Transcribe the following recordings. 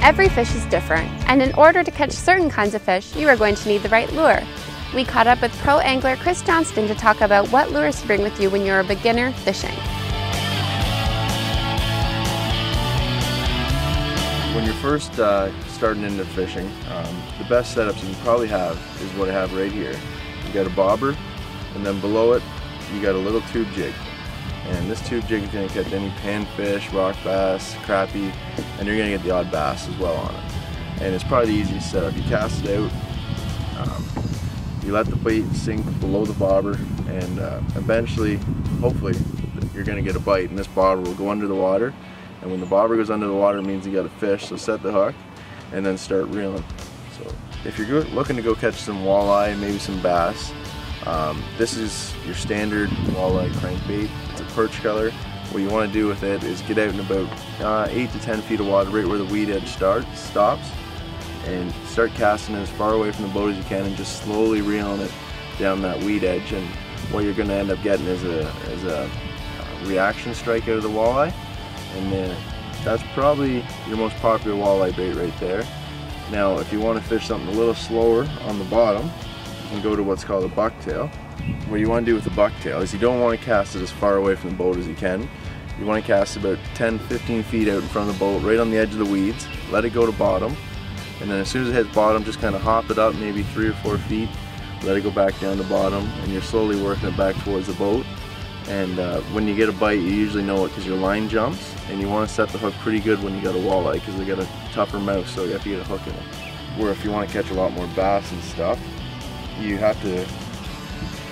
Every fish is different, and in order to catch certain kinds of fish, you are going to need the right lure. We caught up with pro angler Chris Johnston to talk about what lures to bring with you when you're a beginner fishing. When you're first starting into fishing, the best setups you can probably have is what I have right here. You got a bobber, and then below it you got a little tube jig. And this tube jig is going to catch any panfish, rock bass, crappie, and you're going to get the odd bass as well on it. And it's probably the easiest setup. You cast it out, you let the bait sink below the bobber, and eventually, hopefully, you're going to get a bite, and this bobber will go under the water. And when the bobber goes under the water, it means you got a fish, so set the hook and then start reeling. So if you're looking to go catch some walleye, maybe some bass, this is your standard walleye crankbait. It's a perch color. What you want to do with it is get out in about 8 to 10 feet of water, right where the weed edge stops, and start casting it as far away from the boat as you can and just slowly reeling it down that weed edge. And what you're going to end up getting is a reaction strike out of the walleye. And that's probably your most popular walleye bait right there. Now, if you want to fish something a little slower on the bottom, you can go to what's called a bucktail. What you want to do with the bucktail is you don't want to cast it as far away from the boat as you can. You want to cast about 10-15 feet out in front of the boat, right on the edge of the weeds. Let it go to bottom, and then as soon as it hits bottom, just kind of hop it up maybe 3 or 4 feet. Let it go back down to bottom, and you're slowly working it back towards the boat. And when you get a bite, you usually know it because your line jumps, and you want to set the hook pretty good when you got a walleye because they got a tougher mouth, so you have to get a hook in it. Where if you want to catch a lot more bass and stuff, you have to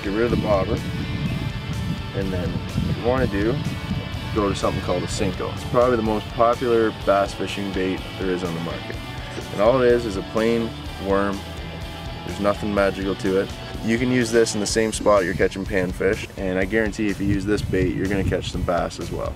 get rid of the bobber, and then what you want to do, go to something called a Cinco. It's probably the most popular bass fishing bait there is on the market. And all it is a plain worm. There's nothing magical to it. You can use this in the same spot you're catching panfish, and I guarantee if you use this bait, you're going to catch some bass as well.